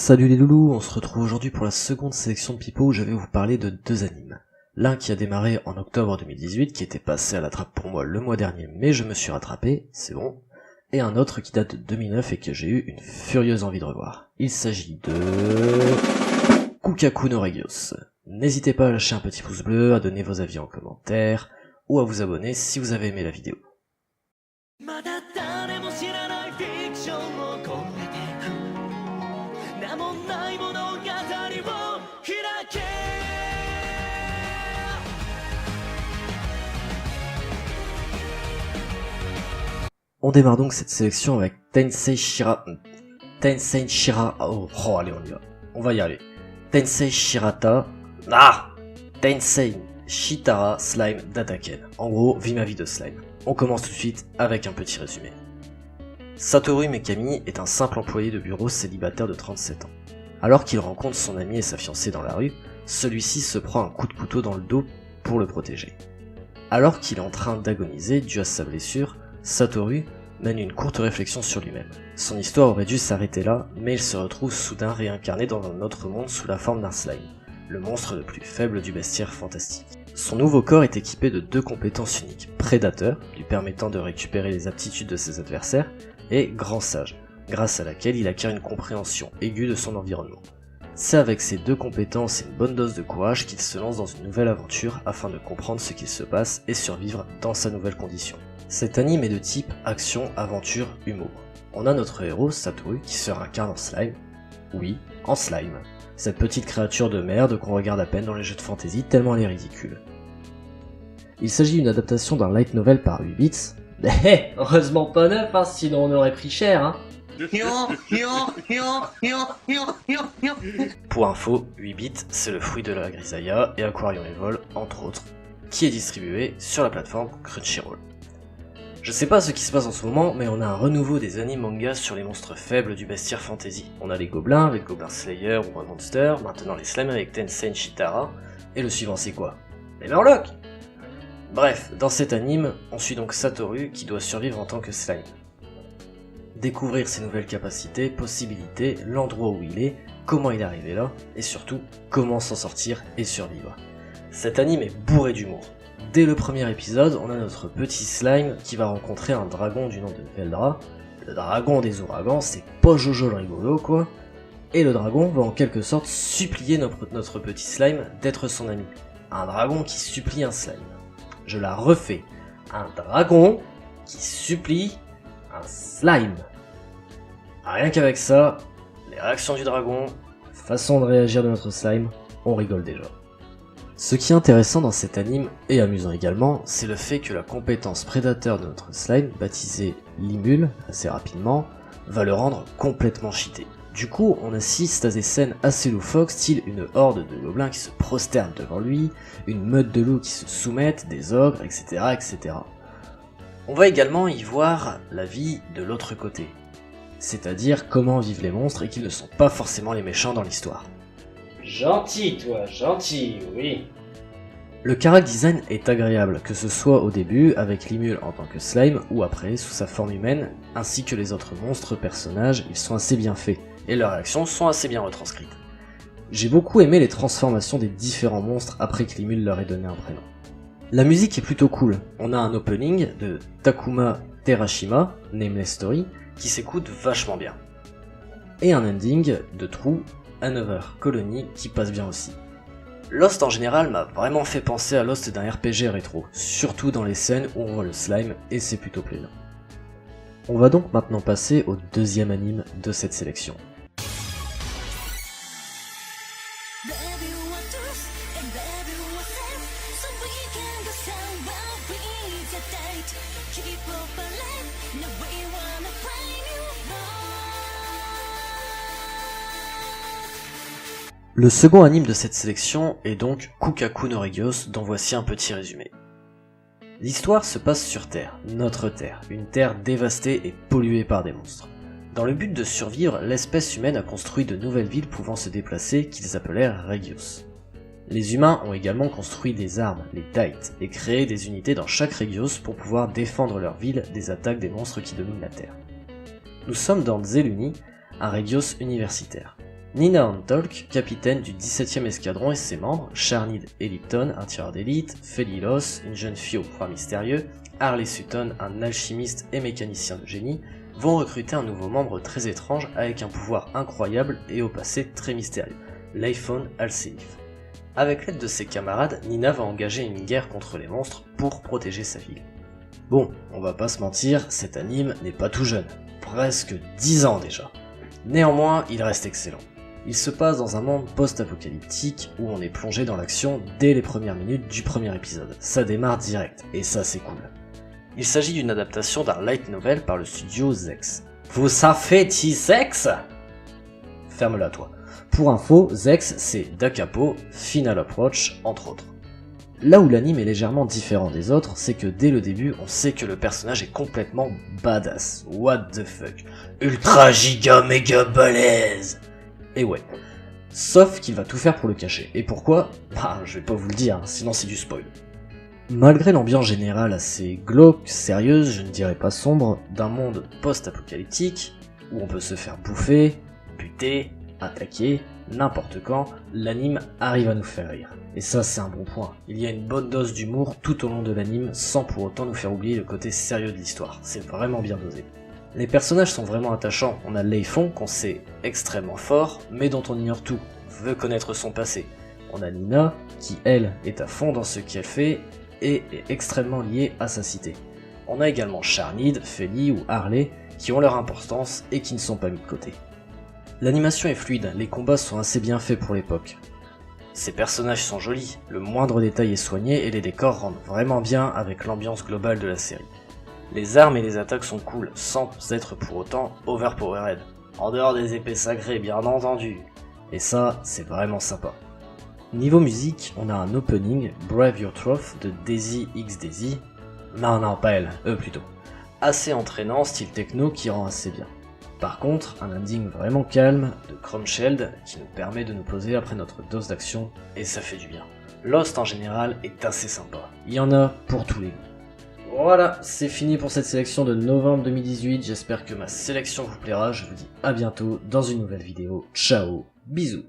Salut les loulous, on se retrouve aujourd'hui pour la seconde sélection de Pipo où je vais vous parler de deux animes. L'un qui a démarré en octobre 2018, qui était passé à la trappe pour moi le mois dernier, mais je me suis rattrapé, c'est bon. Et un autre qui date de 2009 et que j'ai eu une furieuse envie de revoir. Il s'agit de... Kukaku no Regios. N'hésitez pas à lâcher un petit pouce bleu, à donner vos avis en commentaire, ou à vous abonner si vous avez aimé la vidéo. On démarre donc cette sélection avec Tensei Shira... Oh, allez, on y va. On va y arriver. Tensei Shirata... Tensei Shitara Slime d'Ataken. En gros, vie ma vie de slime. On commence tout de suite avec un petit résumé. Satoru Mekami est un simple employé de bureau célibataire de 37 ans. Alors qu'il rencontre son ami et sa fiancée dans la rue, celui-ci se prend un coup de couteau dans le dos pour le protéger. Alors qu'il est en train d'agoniser dû à sa blessure, Satoru mène une courte réflexion sur lui-même. Son histoire aurait dû s'arrêter là, mais il se retrouve soudain réincarné dans un autre monde sous la forme d'un slime, le monstre le plus faible du bestiaire fantastique. Son nouveau corps est équipé de deux compétences uniques, prédateur, lui permettant de récupérer les aptitudes de ses adversaires, et grand sage, grâce à laquelle il acquiert une compréhension aiguë de son environnement. C'est avec ces deux compétences et une bonne dose de courage qu'il se lance dans une nouvelle aventure afin de comprendre ce qu'il se passe et survivre dans sa nouvelle condition. Cet anime est de type action, aventure, humour. On a notre héros, Satoru, qui se réincarne en slime. Oui, en slime. Cette petite créature de merde qu'on regarde à peine dans les jeux de fantasy tellement elle est ridicule. Il s'agit d'une adaptation d'un light novel par 8 bits. Mais heureusement pas neuf, hein, sinon on aurait pris cher, hein. Pour info, 8 bits, c'est le fruit de la grisaille et Aquarium Evol, entre autres, qui est distribué sur la plateforme Crunchyroll. Je sais pas ce qui se passe en ce moment, mais on a un renouveau des animes mangas sur les monstres faibles du bestiaire fantasy. On a les gobelins avec Goblin Slayer ou One Monster, maintenant les slimes avec Tensei Shitara, et le suivant c'est quoi? Les Murlocs! Bref, dans cet anime, on suit donc Satoru qui doit survivre en tant que slime. Découvrir ses nouvelles capacités, possibilités, l'endroit où il est, comment il est arrivé là, et surtout, comment s'en sortir et survivre. Cet anime est bourré d'humour. Dès le premier épisode, on a notre petit slime qui va rencontrer un dragon du nom de Veldra. Le dragon des ouragans, c'est pas Jojo le rigolo quoi. Et le dragon va en quelque sorte supplier notre petit slime d'être son ami. Un dragon qui supplie un slime. Je la refais. Un dragon qui supplie un slime. Rien qu'avec ça, les réactions du dragon, façon de réagir de notre slime, on rigole déjà. Ce qui est intéressant dans cet anime, et amusant également, c'est le fait que la compétence prédateur de notre slime, baptisée Limule, assez rapidement, va le rendre complètement cheaté. Du coup, on assiste à des scènes assez loufoques, style une horde de gobelins qui se prosternent devant lui, une meute de loups qui se soumettent, des ogres, etc., etc. On va également y voir la vie de l'autre côté, c'est-à-dire comment vivent les monstres et qu'ils ne sont pas forcément les méchants dans l'histoire. Gentil toi, gentil, oui. Le character design est agréable, que ce soit au début avec Limule en tant que slime ou après sous sa forme humaine, ainsi que les autres monstres personnages, ils sont assez bien faits, et leurs réactions sont assez bien retranscrites. J'ai beaucoup aimé les transformations des différents monstres après que Limule leur ait donné un prénom. La musique est plutôt cool, on a un opening de Takuma Terashima, Nameless Story, qui s'écoute vachement bien. Et un ending de True Another Colony qui passe bien aussi. Lost en général m'a vraiment fait penser à Lost d'un RPG rétro, surtout dans les scènes où on voit le slime et c'est plutôt plaisant. On va donc maintenant passer au deuxième anime de cette sélection. Le second anime de cette sélection est donc Kukaku no Regios, dont voici un petit résumé. L'histoire se passe sur Terre, notre Terre, une Terre dévastée et polluée par des monstres. Dans le but de survivre, l'espèce humaine a construit de nouvelles villes pouvant se déplacer qu'ils appelèrent Regios. Les humains ont également construit des armes, les Daites, et créé des unités dans chaque Regios pour pouvoir défendre leur ville des attaques des monstres qui dominent la Terre. Nous sommes dans Zeluni, un Regios universitaire. Nina Antolk, capitaine du 17e escadron et ses membres, Sharnid Ellipton, un tireur d'élite, Felilos, une jeune fille au pouvoir mystérieux, Harley Sutton, un alchimiste et mécanicien de génie, vont recruter un nouveau membre très étrange avec un pouvoir incroyable et au passé très mystérieux, Leifon Alseif. Avec l'aide de ses camarades, Nina va engager une guerre contre les monstres pour protéger sa ville. Bon, on va pas se mentir, cet anime n'est pas tout jeune, presque 10 ans déjà. Néanmoins, il reste excellent. Il se passe dans un monde post-apocalyptique où on est plongé dans l'action dès les premières minutes du premier épisode. Ça démarre direct, et ça c'est cool. Il s'agit d'une adaptation d'un light novel par le studio Zex. Vous savez T-Sex ? Ferme-la toi. Pour info, Zex c'est Da Capo, Final Approach, entre autres. Là où l'anime est légèrement différent des autres, c'est que dès le début, on sait que le personnage est complètement badass. What the fuck. Ultra giga méga balèze. Et ouais. Sauf qu'il va tout faire pour le cacher. Et pourquoi ? Bah, je vais pas vous le dire, sinon c'est du spoil. Malgré l'ambiance générale assez glauque, sérieuse, je ne dirais pas sombre, d'un monde post-apocalyptique, où on peut se faire bouffer, buter, attaquer, n'importe quand, l'anime arrive à nous faire rire. Et ça c'est un bon point. Il y a une bonne dose d'humour tout au long de l'anime, sans pour autant nous faire oublier le côté sérieux de l'histoire. C'est vraiment bien dosé. Les personnages sont vraiment attachants. On a Leifon qu'on sait extrêmement fort, mais dont on ignore tout, veut connaître son passé. On a Nina, qui elle est à fond dans ce qu'elle fait, et est extrêmement liée à sa cité. On a également Sharnid, Feli ou Harley, qui ont leur importance et qui ne sont pas mis de côté. L'animation est fluide, les combats sont assez bien faits pour l'époque. Ces personnages sont jolis, le moindre détail est soigné et les décors rendent vraiment bien avec l'ambiance globale de la série. Les armes et les attaques sont cool, sans être pour autant overpowered. En dehors des épées sacrées, bien entendu. Et ça, c'est vraiment sympa. Niveau musique, on a un opening, Brave Your Truth de Daisy X Daisy. Non, pas elle, eux plutôt. Assez entraînant, style techno qui rend assez bien. Par contre, un ending vraiment calme de Chromesheld qui nous permet de nous poser après notre dose d'action, et ça fait du bien. Lost en général est assez sympa. Il y en a pour tous les goûts. Voilà, c'est fini pour cette sélection de novembre 2018, j'espère que ma sélection vous plaira, je vous dis à bientôt dans une nouvelle vidéo, ciao, bisous.